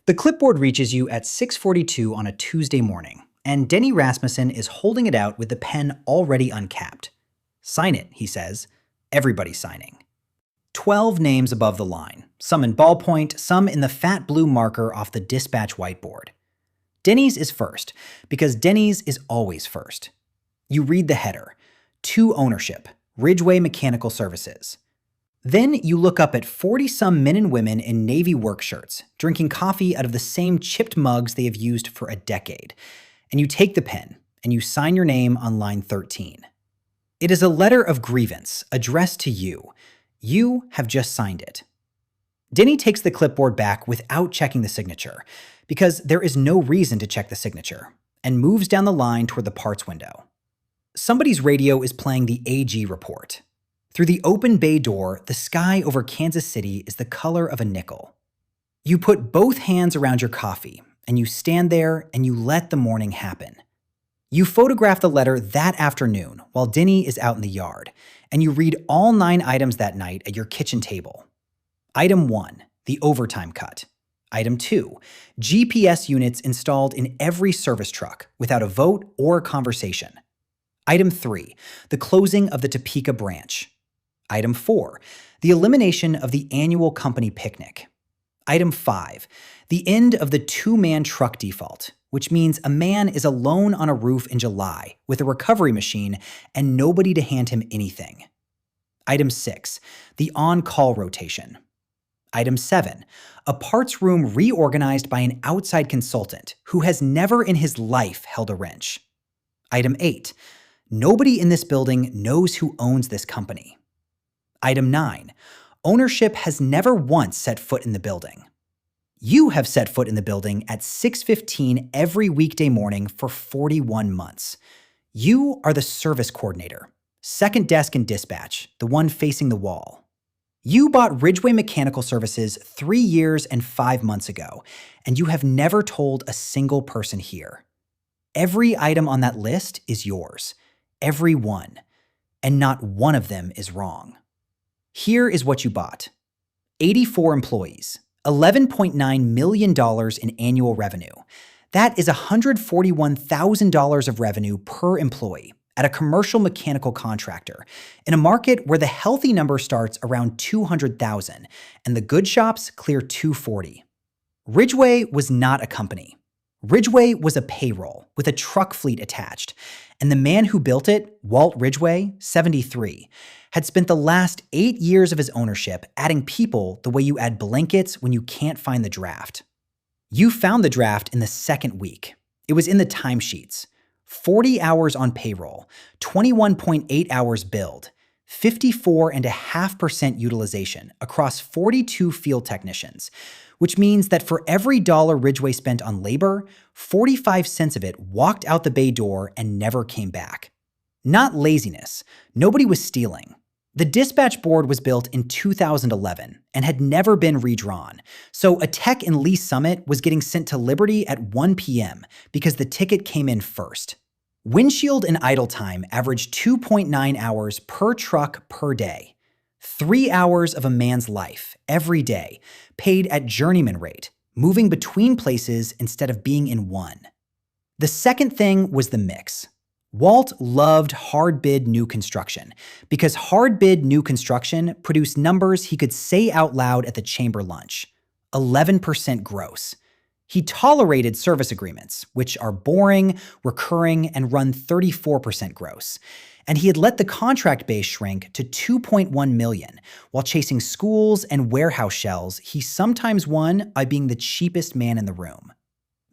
The clipboard reaches you at 6:42 on a Tuesday morning, and Denny Rasmussen is holding it out with the pen already uncapped. "Sign it," he says. Everybody's signing. 12 names above the line, some in ballpoint, some in the fat blue marker off the dispatch whiteboard. Denny's is first, because Denny's is always first. You read the header: To ownership, Ridgeway Mechanical Services. Then you look up at 40-some men and women in navy work shirts, drinking coffee out of the same chipped mugs they have used for a decade. And you take the pen, and you sign your name on line 13. It is a letter of grievance addressed to you. You have just signed it. Denny takes the clipboard back without checking the signature, because there is no reason to check the signature, and moves down the line toward the parts window. Somebody's radio is playing the AG report. Through the open bay door, the sky over Kansas City is the color of a nickel. You put both hands around your coffee, and you stand there and you let the morning happen. You photograph the letter that afternoon while Denny is out in the yard, and you read all 9 items that night at your kitchen table. Item 1, the overtime cut. Item 2, GPS units installed in every service truck without a vote or a conversation. Item 3, the closing of the Topeka branch. Item 4, the elimination of the annual company picnic. Item 5, the end of the 2-man truck default, which means a man is alone on a roof in July with a recovery machine and nobody to hand him anything. Item 6, the on-call rotation. Item 7, a parts room reorganized by an outside consultant who has never in his life held a wrench. Item 8, nobody in this building knows who owns this company. Item 9, ownership has never once set foot in the building. You have set foot in the building at 6:15 every weekday morning for 41 months. You are the service coordinator, second desk in dispatch, the one facing the wall. You bought Ridgeway Mechanical Services 3 years and 5 months ago, and you have never told a single person here. Every item on that list is yours. Every one. And not one of them is wrong. Here is what you bought. 84 employees, $11.9 million in annual revenue. That is $141,000 of revenue per employee at a commercial mechanical contractor in a market where the healthy number starts around 200,000 and the good shops clear 240. Ridgeway was not a company. Ridgeway was a payroll with a truck fleet attached, and the man who built it, Walt Ridgeway, 73, had spent the last 8 years of his ownership adding people the way you add blankets when you can't find the draft. You found the draft in the second week. It was in the timesheets. 40 hours on payroll, 21.8 hours billed, 54.5% utilization across 42 field technicians, which means that for every dollar Ridgeway spent on labor, 45 cents of it walked out the bay door and never came back. Not laziness. Nobody was stealing. The dispatch board was built in 2011 and had never been redrawn, so a tech in Lee Summit was getting sent to Liberty at 1 p.m. because the ticket came in first. Windshield and idle time averaged 2.9 hours per truck per day. 3 hours of a man's life every day, paid at journeyman rate, moving between places instead of being in one. The second thing was the mix. Walt loved hard bid new construction because hard bid new construction produced numbers he could say out loud at the chamber lunch. 11% gross. He tolerated service agreements, which are boring, recurring, and run 34% gross. And he had let the contract base shrink to $2.1 million while chasing schools and warehouse shells he sometimes won by being the cheapest man in the room.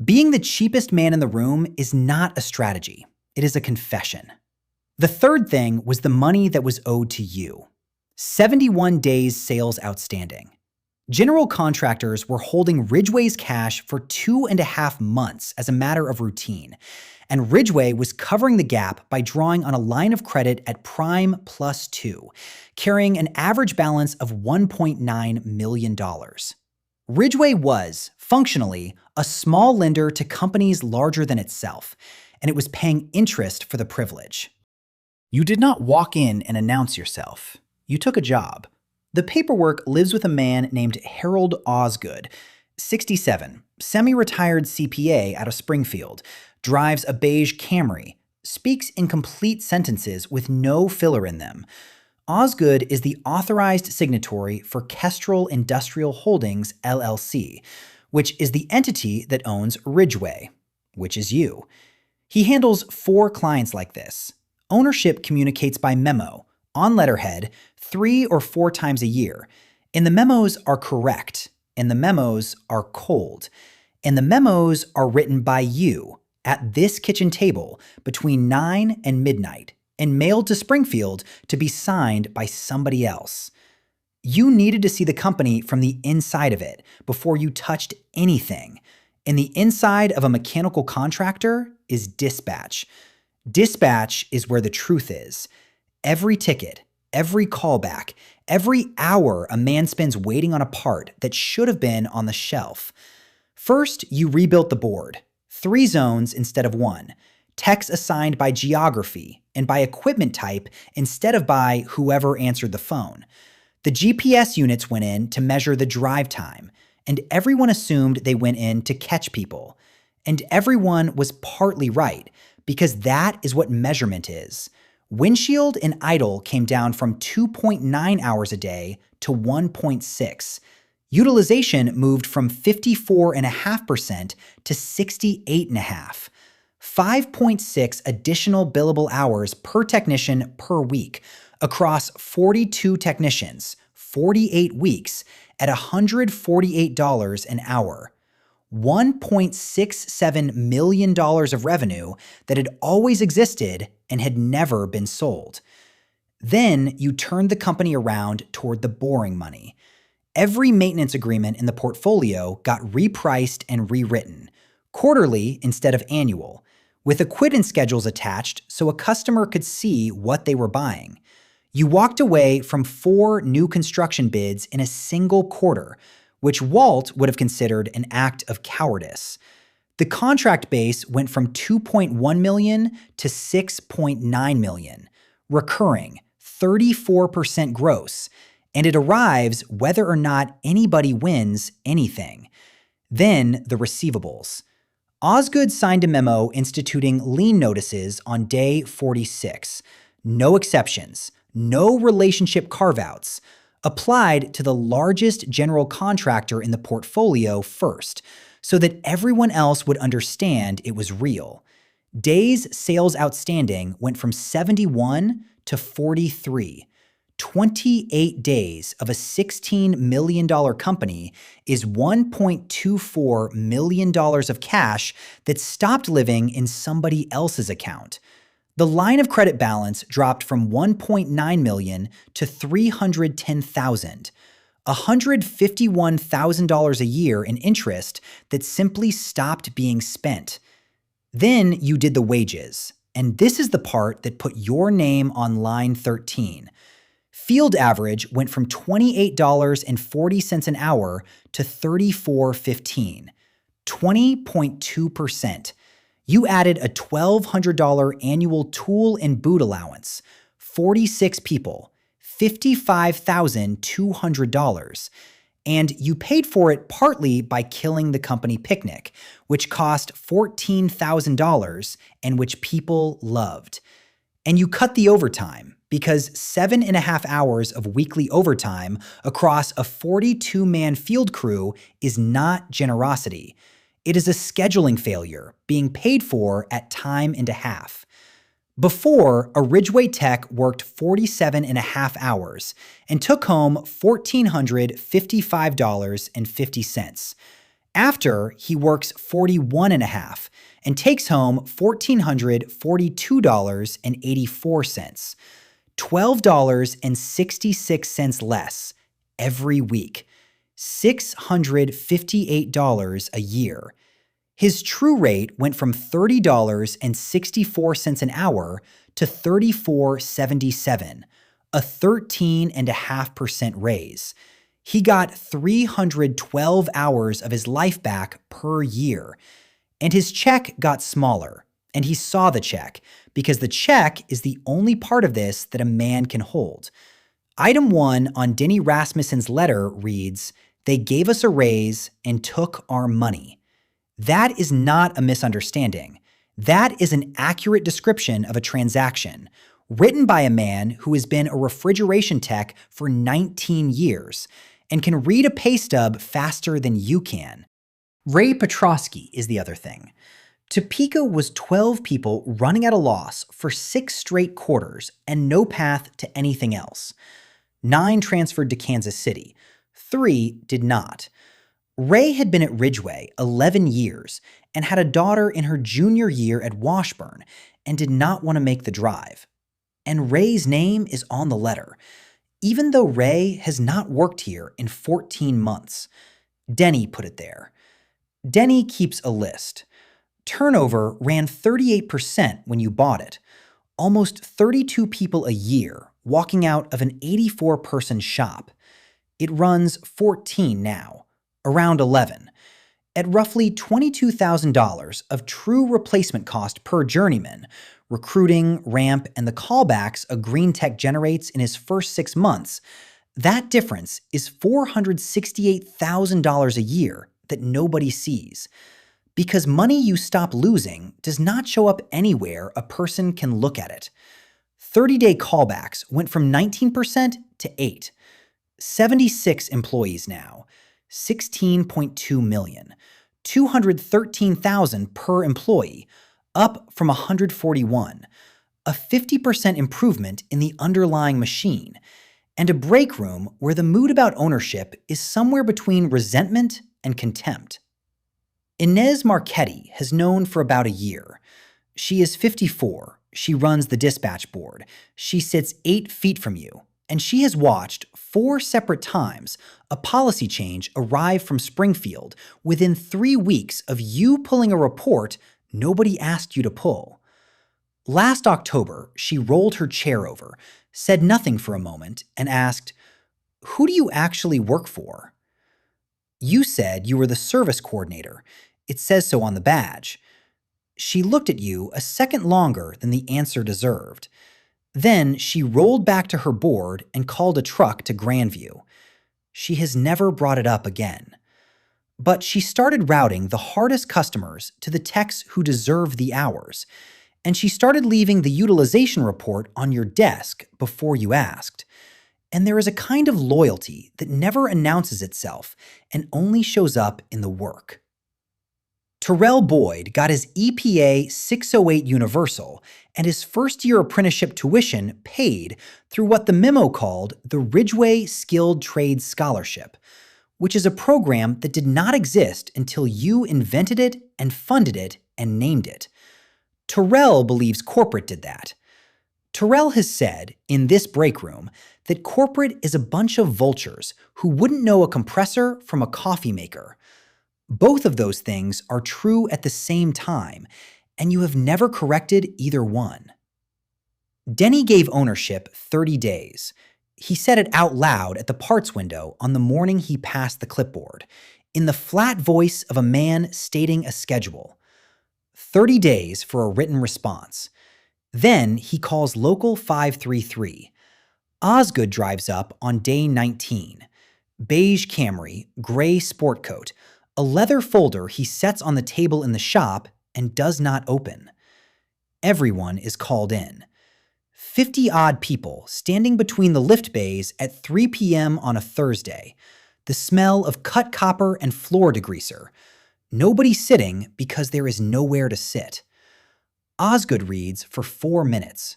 Being the cheapest man in the room is not a strategy. It is a confession. The third thing was the money that was owed to you. 71 days sales outstanding. General contractors were holding Ridgeway's cash for 2.5 months as a matter of routine, and Ridgeway was covering the gap by drawing on a line of credit at prime plus 2, carrying an average balance of $1.9 million. Ridgeway was, functionally, a small lender to companies larger than itself, and it was paying interest for the privilege. You did not walk in and announce yourself. You took a job. The paperwork lives with a man named Harold Osgood, 67, Semi-retired CPA out of Springfield, drives a beige Camry, speaks in complete sentences with no filler in them. Osgood is the authorized signatory for Kestrel Industrial Holdings, LLC, which is the entity that owns Ridgeway, which is you. He handles 4 clients like this. Ownership communicates by memo, on letterhead, 3 or 4 times a year. And the memos are correct, and the memos are cold. And the memos are written by you at this kitchen table between 9 and midnight and mailed to Springfield to be signed by somebody else. You needed to see the company from the inside of it before you touched anything. And the inside of a mechanical contractor is dispatch. Dispatch is where the truth is. Every ticket, every callback, every hour a man spends waiting on a part that should have been on the shelf. First, you rebuilt the board. 3 zones instead of 1. Techs assigned by geography and by equipment type instead of by whoever answered the phone. The GPS units went in to measure the drive time, and everyone assumed they went in to catch people. And everyone was partly right, because that is what measurement is. Windshield and idle came down from 2.9 hours a day to 1.6. Utilization moved from 54.5% to 68.5%. 5.6 additional billable hours per technician per week across 42 technicians, 48 weeks at $148 an hour. $1.67 million of revenue that had always existed and had never been sold. Then you turned the company around toward the boring money. Every maintenance agreement in the portfolio got repriced and rewritten, quarterly instead of annual, with acquittance schedules attached so a customer could see what they were buying. You walked away from 4 new construction bids in a single quarter, which Walt would have considered an act of cowardice. The contract base went from $2.1 million to $6.9 million, recurring, 34% gross, and it arrives whether or not anybody wins anything. Then the receivables. Osgood signed a memo instituting lien notices on day 46. No exceptions, no relationship carve-outs. Applied to the largest general contractor in the portfolio first, so that everyone else would understand it was real. Days sales outstanding went from 71 to 43. 28 days of a $16 million company is $1.24 million of cash that stopped living in somebody else's account. The line of credit balance dropped from $1.9 million to $310,000, $151,000 a year in interest that simply stopped being spent. Then you did the wages, and this is the part that put your name on line 13. Field average went from $28.40 an hour to $34.15, 20.2%. You added a $1,200 annual tool and boot allowance, 46 people, $55,200, and you paid for it partly by killing the company picnic, which cost $14,000 and which people loved. And you cut the overtime, because 7.5 hours of weekly overtime across a 42-man field crew is not generosity. It is a scheduling failure being paid for at time and a half. Before, a Ridgeway tech worked 47.5 hours and took home $1,455.50. After, he works 41.5 and takes home $1,442.84. $12.66 less every week. $658 a year. His true rate went from $30.64 an hour to $34.77, a 13.5% raise. He got 312 hours of his life back per year. And his check got smaller. And he saw the check, because the check is the only part of this that a man can hold. Item 1 on Denny Rasmussen's letter reads, "They gave us a raise and took our money." That is not a misunderstanding. That is an accurate description of a transaction, written by a man who has been a refrigeration tech for 19 years and can read a pay stub faster than you can. Ray Petrosky is the other thing. Topeka was 12 people running at a loss for 6 straight quarters and no path to anything else. 9 transferred to Kansas City. 3 did not. Ray had been at Ridgeway 11 years and had a daughter in her junior year at Washburn and did not want to make the drive. And Ray's name is on the letter, even though Ray has not worked here in 14 months. Denny put it there. Denny keeps a list. Turnover ran 38% when you bought it. Almost 32 people a year walking out of an 84-person shop. It runs 14 now, around 11. At roughly $22,000 of true replacement cost per journeyman, recruiting, ramp, and the callbacks a green tech generates in his first 6 months, that difference is $468,000 a year that nobody sees. Because money you stop losing does not show up anywhere a person can look at it. 30-day callbacks went from 19% to 8%. 76 employees now, 16.2 million, 213,000 per employee, up from 141, a 50% improvement in the underlying machine, and a break room where the mood about ownership is somewhere between resentment and contempt. Inez Marchetti has known for about a year. She is 54. She runs the dispatch board. She sits 8 feet from you, and she has watched 4 separate times a policy change arrive from Springfield within 3 weeks of you pulling a report nobody asked you to pull. Last October, she rolled her chair over, said nothing for a moment, and asked, "Who do you actually work for?" You said you were the service coordinator. It says so on the badge. She looked at you a second longer than the answer deserved. Then she rolled back to her board and called a truck to Grandview. She has never brought it up again. But she started routing the hardest customers to the techs who deserve the hours, and she started leaving the utilization report on your desk before you asked. And there is a kind of loyalty that never announces itself and only shows up in the work. Terrell Boyd got his EPA 608 Universal and his first-year apprenticeship tuition paid through what the memo called the Ridgeway Skilled Trades Scholarship, which is a program that did not exist until you invented it and funded it and named it. Terrell believes corporate did that. Terrell has said, in this break room, that corporate is a bunch of vultures who wouldn't know a compressor from a coffee maker. Both of those things are true at the same time, and you have never corrected either one. Denny gave ownership 30 days. He said it out loud at the parts window on the morning he passed the clipboard, in the flat voice of a man stating a schedule. 30 days for a written response. Then he calls Local 533. Osgood drives up on day 19. Beige Camry, gray sport coat, a leather folder he sets on the table in the shop and does not open. Everyone is called in. 50-odd people standing between the lift bays at 3 p.m. on a Thursday. The smell of cut copper and floor degreaser. Nobody sitting because there is nowhere to sit. Osgood reads for 4 minutes.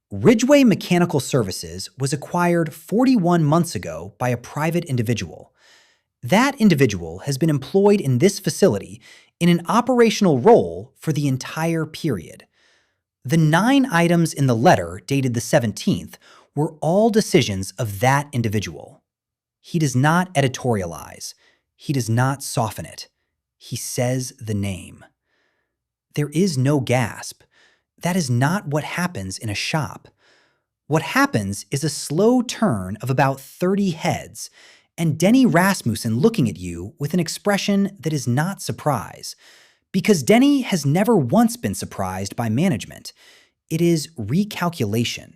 Ridgeway Mechanical Services was acquired 41 months ago by a private individual. That individual has been employed in this facility in an operational role for the entire period. The 9 items in the letter dated the 17th were all decisions of that individual. He does not editorialize. He does not soften it. He says the name. There is no gasp. That is not what happens in a shop. What happens is a slow turn of about 30 heads, and Denny Rasmussen looking at you with an expression that is not surprise. Because Denny has never once been surprised by management. It is recalculation.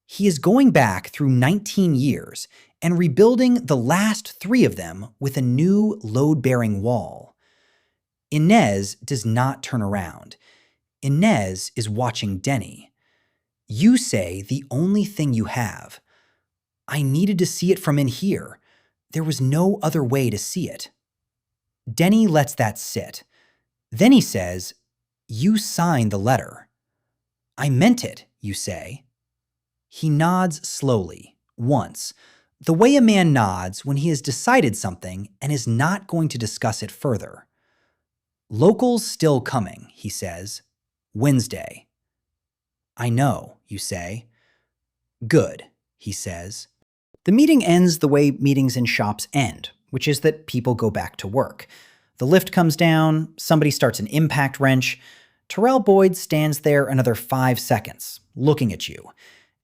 He is going back through 19 years and rebuilding the last 3 of them with a new load-bearing wall. Inez does not turn around. Inez is watching Denny. You say the only thing you have. I needed to see it from in here. There was no other way to see it. Denny lets that sit. Then he says, You signed the letter. I meant it, you say. He nods slowly, once, the way a man nods when he has decided something and is not going to discuss it further. Local's still coming, he says. Wednesday. I know, you say. Good, he says. The meeting ends the way meetings in shops end, which is that people go back to work. The lift comes down, somebody starts an impact wrench. Terrell Boyd stands there another 5 seconds, looking at you,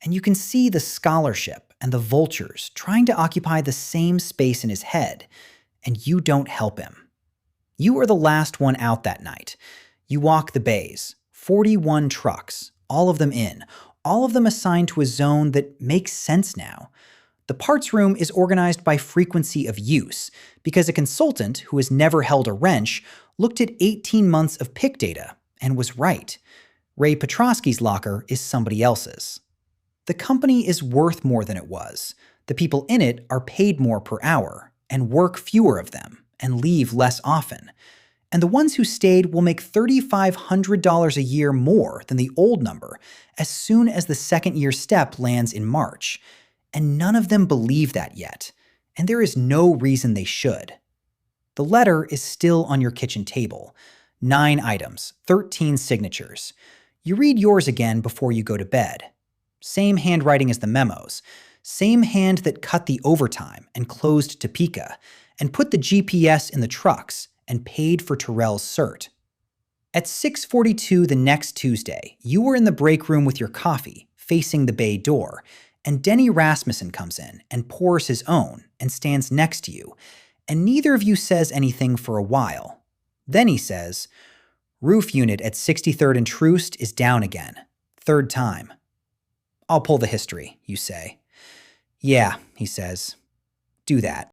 and you can see the scholarship and the vultures trying to occupy the same space in his head, and you don't help him. You are the last one out that night. You walk the bays, 41 trucks, all of them in, all of them assigned to a zone that makes sense now. The parts room is organized by frequency of use, because a consultant who has never held a wrench looked at 18 months of pick data and was right. Ray Petrosky's locker is somebody else's. The company is worth more than it was. The people in it are paid more per hour, and work fewer of them, and leave less often. And the ones who stayed will make $3,500 a year more than the old number as soon as the second-year step lands in March. And none of them believe that yet, and there is no reason they should. The letter is still on your kitchen table. 9 items, 13 signatures. You read yours again before you go to bed. Same handwriting as the memos. Same hand that cut the overtime and closed Topeka, and put the GPS in the trucks and paid for Terrell's cert. At 6:42 the next Tuesday, you were in the break room with your coffee, facing the bay door, and Denny Rasmussen comes in and pours his own and stands next to you, and neither of you says anything for a while. Then he says, Roof unit at 63rd and Troost is down again. 3rd time. I'll pull the history, you say. Yeah, he says. Do that.